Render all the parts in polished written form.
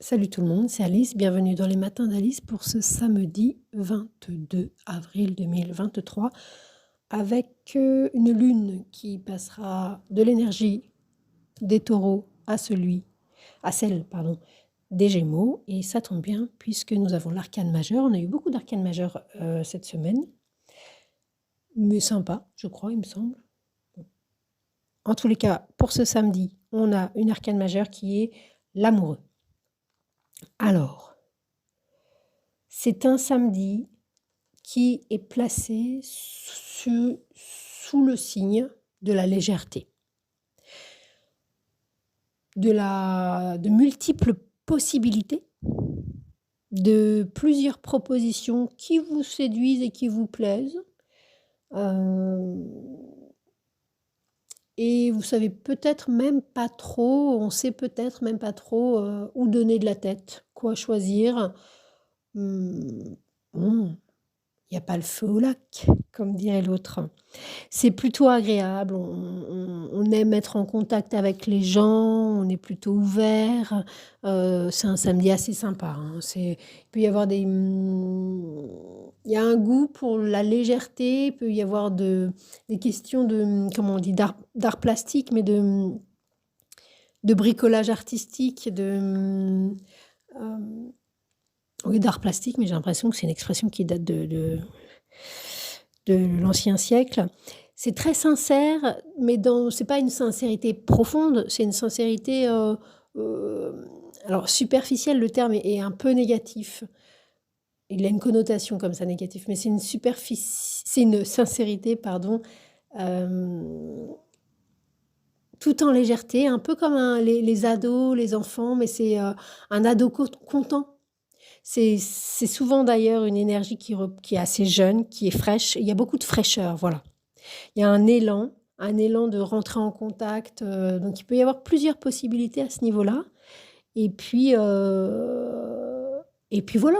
Salut tout le monde, c'est Alice. Bienvenue dans les matins d'Alice pour ce samedi 22 avril 2023 avec une lune qui passera de l'énergie des taureaux à celle pardon, des Gémeaux. Et ça tombe bien puisque nous avons l'arcane majeur. On a eu beaucoup d'arcanes majeurs cette semaine, mais sympa, je crois, il me semble. En tous les cas, pour ce samedi, on a une arcane majeure qui est l'amoureux. Alors, c'est un samedi qui est placé sous le signe de la légèreté, de multiples possibilités, de plusieurs propositions qui vous séduisent et qui vous plaisent. Et vous savez peut-être même pas trop, on sait peut-être même pas trop où donner de la tête, quoi choisir. Bon, il n'y a pas le feu au lac, comme dirait l'autre. C'est plutôt agréable, on aime être en contact avec les gens, on est plutôt ouvert. C'est un samedi assez sympa, hein. Il peut y avoir il y a un goût pour la légèreté, il peut y avoir des questions de, comment on dit, d'art plastique, mais de bricolage artistique, oui, d'art plastique, mais j'ai l'impression que c'est une expression qui date de l'ancien siècle. C'est très sincère, mais c'est pas une sincérité profonde, c'est une sincérité alors superficielle, le terme est un peu négatif. Il a une connotation comme ça négative, mais c'est une sincérité, pardon, tout en légèreté, un peu comme les ados, les enfants, mais c'est un ado content. C'est souvent d'ailleurs une énergie qui est assez jeune, qui est fraîche. Il y a beaucoup de fraîcheur, voilà. Il y a un élan de rentrer en contact. Donc il peut y avoir plusieurs possibilités à ce niveau-là. Et puis voilà,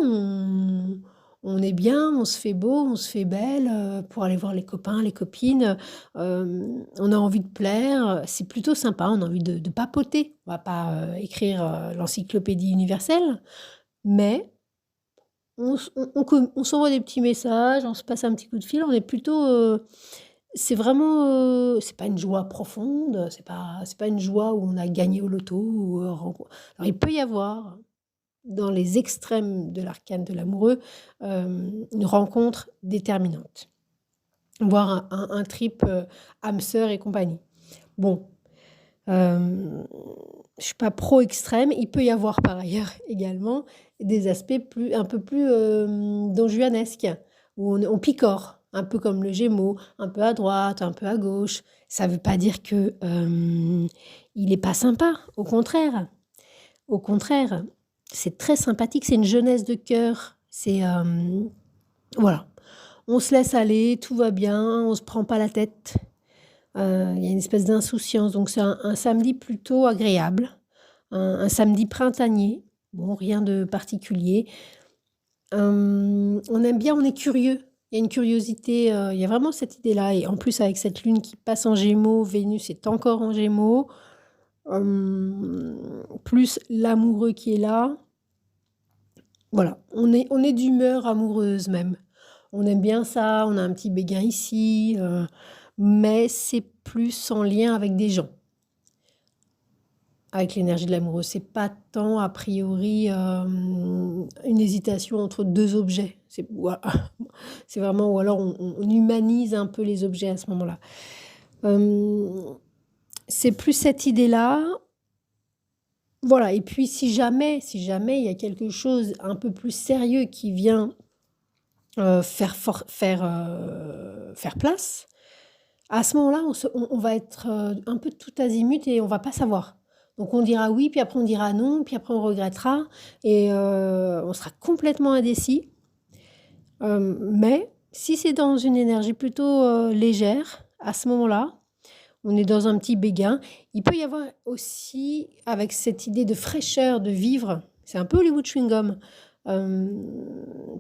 on est bien, on se fait beau, on se fait belle pour aller voir les copains, les copines. On a envie de plaire. C'est plutôt sympa, on a envie de papoter. On va pas écrire l'encyclopédie universelle, mais on s'envoie des petits messages, on se passe un petit coup de fil, on est plutôt, c'est vraiment, c'est pas une joie profonde, c'est pas une joie où on a gagné au loto ou, alors il peut y avoir, dans les extrêmes de l'arcane de l'amoureux, une rencontre déterminante, voire un trip, âme sœur et compagnie. Bon, je suis pas pro extrême. Il peut y avoir par ailleurs également des aspects un peu plus donjuanesques, où on picore, un peu comme le Gémeaux, un peu à droite, un peu à gauche. Ça veut pas dire que il est pas sympa, au contraire, c'est très sympathique, c'est une jeunesse de cœur, c'est voilà, on se laisse aller, tout va bien, on se prend pas la tête. Il y a une espèce d'insouciance, donc c'est un samedi plutôt agréable, un samedi printanier. Bon, rien de particulier. On aime bien, on est curieux. Il y a une curiosité, il y a vraiment cette idée-là, et en plus avec cette lune qui passe en Gémeaux, Vénus est encore en Gémeaux, plus l'amoureux qui est là. Voilà, on est d'humeur amoureuse même. On aime bien ça, on a un petit béguin ici, mais c'est plus en lien avec des gens. Avec l'énergie de l'amoureux, c'est pas tant a priori une hésitation entre deux objets. Voilà. C'est vraiment, ou alors on humanise un peu les objets à ce moment-là. C'est plus cette idée-là. Voilà, et puis si jamais il y a quelque chose un peu plus sérieux qui vient faire place, à ce moment-là, on va être un peu tout azimut et on va pas savoir. Donc on dira oui, puis après on dira non, puis après on regrettera et on sera complètement indécis. Mais si c'est dans une énergie plutôt légère, à ce moment-là, on est dans un petit béguin. Il peut y avoir aussi, avec cette idée de fraîcheur, de vivre, c'est un peu Hollywood chewing-gum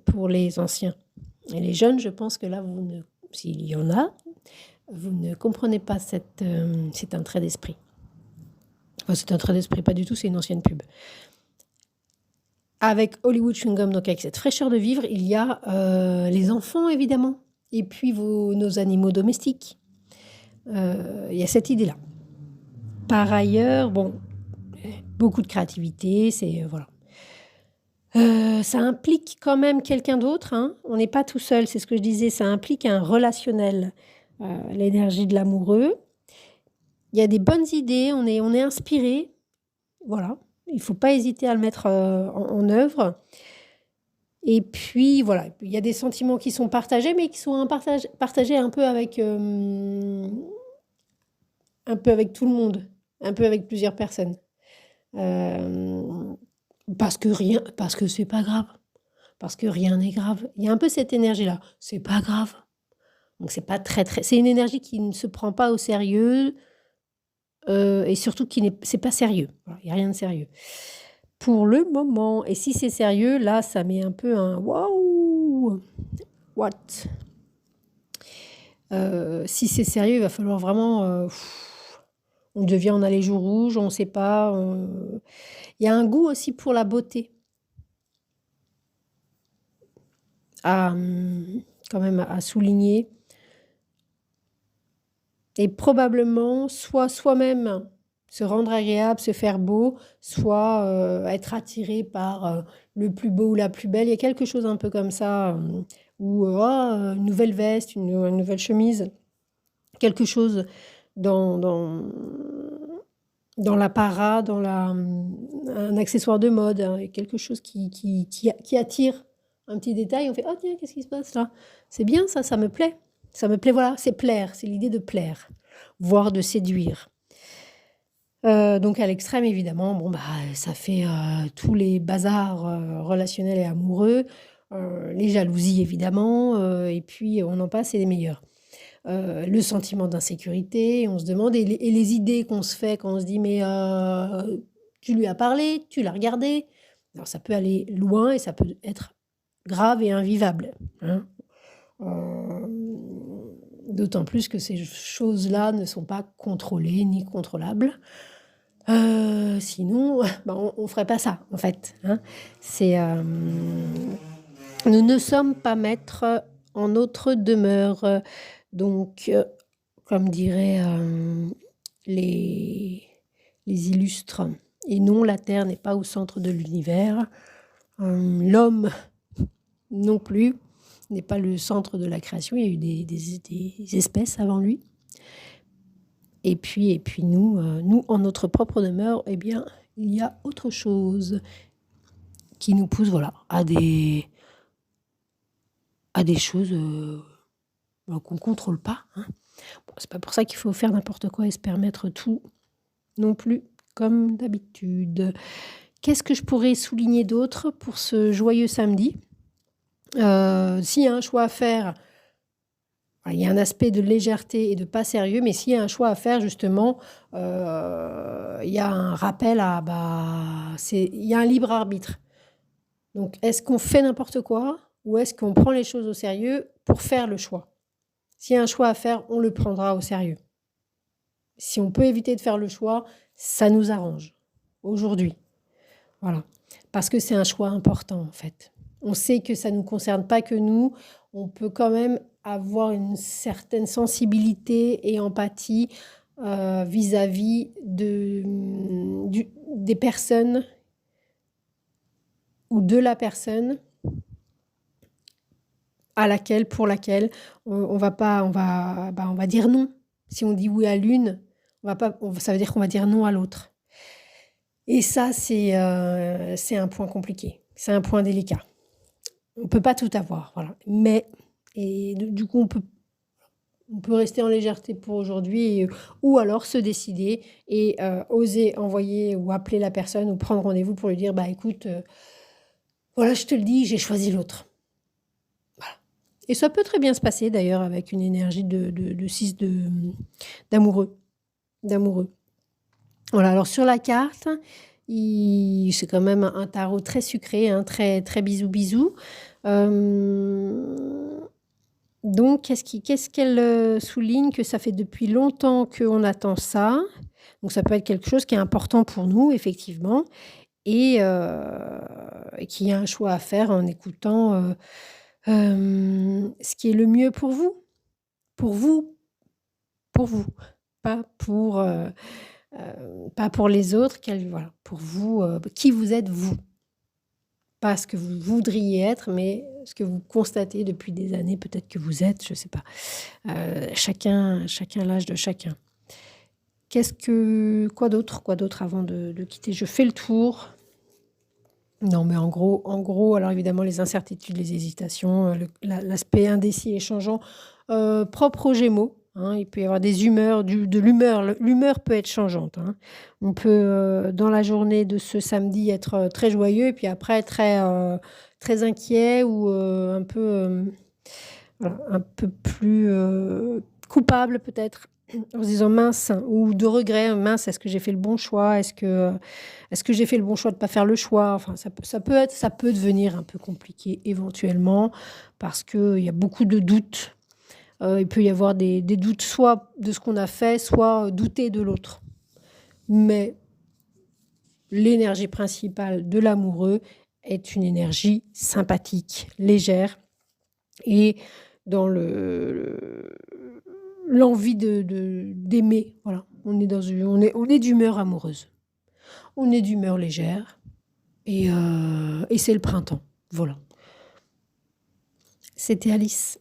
pour les anciens. Et les jeunes, je pense que là, s'il y en a, vous ne comprenez pas c'est un trait d'esprit. Enfin, c'est un trait d'esprit, pas du tout, c'est une ancienne pub. avec Hollywood Chewing Gum, donc avec cette fraîcheur de vivre, il y a les enfants évidemment, et puis nos animaux domestiques. Il y a cette idée-là. Par ailleurs, bon, beaucoup de créativité, c'est voilà. Ça implique quand même quelqu'un d'autre, hein. On n'est pas tout seul, c'est ce que je disais, ça implique un relationnel, l'énergie de l'amoureux. Il y a des bonnes idées, on est inspiré, voilà. Il ne faut pas hésiter à le mettre en œuvre. Et puis voilà, il y a des sentiments qui sont partagés, mais qui sont partagés un peu avec tout le monde, un peu avec plusieurs personnes. Euh, parce que c'est pas grave, parce que rien n'est grave. Il y a un peu cette énergie-là, c'est pas grave. Donc c'est pas très, c'est une énergie qui ne se prend pas au sérieux et surtout c'est pas sérieux. Voilà, il y a rien de sérieux. Pour le moment, et si c'est sérieux, là, ça met un peu un waouh, what? Si c'est sérieux, il va falloir vraiment. On devient, on a les joues rouges, on ne sait pas. Il y a un goût aussi pour la beauté. Quand même à souligner. Et probablement, soit soi-même se rendre agréable, se faire beau, soit être attiré par le plus beau ou la plus belle. Il y a quelque chose un peu comme ça, ou une nouvelle veste, une nouvelle chemise, quelque chose dans, dans, dans l'apparat, un accessoire de mode, hein, quelque chose qui attire un petit détail. On fait, oh tiens, qu'est-ce qui se passe là? C'est bien ça, ça me plaît. Ça me plaît, voilà, c'est plaire, c'est l'idée de plaire, voire de séduire. Donc à l'extrême, évidemment, bon, bah, ça fait tous les bazars relationnels et amoureux, les jalousies, évidemment, et puis on en passe, c'est les meilleurs. Le sentiment d'insécurité, on se demande, et les idées qu'on se fait quand on se dit, mais tu lui as parlé, tu l'as regardé. Alors ça peut aller loin et ça peut être grave et invivable, hein. D'autant plus que ces choses-là ne sont pas contrôlées ni contrôlables. Sinon, bah, on ferait pas ça, en fait, hein. Nous ne sommes pas maîtres en notre demeure. Donc, comme diraient les illustres, et non, la Terre n'est pas au centre de l'univers. L'homme non plus n'est pas le centre de la création. Il y a eu des espèces avant lui. Et puis nous, en notre propre demeure, eh bien, il y a autre chose qui nous pousse, voilà, à des choses qu'on ne contrôle pas, hein. Bon, c'est pas pour ça qu'il faut faire n'importe quoi et se permettre tout non plus, comme d'habitude. Qu'est-ce que je pourrais souligner d'autre pour ce joyeux samedi? S'il y a un choix à faire, il y a un aspect de légèreté et de pas sérieux, mais s'il y a un choix à faire, justement, il y a un rappel il y a un libre arbitre. Donc, est-ce qu'on fait n'importe quoi ou est-ce qu'on prend les choses au sérieux pour faire le choix? S'il y a un choix à faire, on le prendra au sérieux. Si on peut éviter de faire le choix, ça nous arrange aujourd'hui. Voilà. Parce que c'est un choix important, en fait. On sait que ça ne nous concerne pas que nous. On peut quand même avoir une certaine sensibilité et empathie vis-à-vis des personnes ou de la personne pour laquelle on va dire non. Si on dit oui à l'une, ça veut dire qu'on va dire non à l'autre. Et ça, c'est un point compliqué. C'est un point délicat. On ne peut pas tout avoir, voilà. Et du coup, on peut rester en légèreté pour aujourd'hui ou alors se décider et oser envoyer ou appeler la personne ou prendre rendez-vous pour lui dire, bah écoute, voilà, je te le dis, j'ai choisi l'autre. Voilà. Et ça peut très bien se passer d'ailleurs avec une énergie de 6 d'amoureux. Voilà, alors sur la carte, c'est quand même un tarot très sucré, hein, très, très bisou bisou. Donc, qu'est-ce qu'elle souligne? Que ça fait depuis longtemps qu'on attend ça. Donc, ça peut être quelque chose qui est important pour nous, effectivement. Et et qu'il y a un choix à faire en écoutant, ce qui est le mieux pour vous, pour vous, pas pour, pas pour les autres, voilà, pour vous, qui vous êtes vous. Pas ce que vous voudriez être, mais ce que vous constatez depuis des années, peut-être que vous êtes, je sais pas. Chacun l'âge de chacun. Quoi d'autre avant de quitter? Je fais le tour. Non, mais en gros, alors évidemment, les incertitudes, les hésitations, l'aspect indécis et changeant, propre aux Gémeaux, hein. Il peut y avoir des humeurs, de l'humeur. L'humeur peut être changeante, hein. On peut, dans la journée de ce samedi, être très joyeux, et puis après, très inquiet, ou un peu, voilà, un peu plus coupable peut-être, en se disant mince, ou de regret, mince, est-ce que j'ai fait le bon choix? Est-ce que j'ai fait le bon choix de ne pas faire le choix? Enfin, ça peut devenir un peu compliqué éventuellement, parce qu'il y a beaucoup de doutes. Il peut y avoir des doutes, soit de ce qu'on a fait, soit douter de l'autre. Mais l'énergie principale de l'amoureux est une énergie sympathique, légère, et dans l'envie d'aimer. Voilà. On est d'humeur amoureuse. On est d'humeur légère, et c'est le printemps. Voilà. C'était Alice.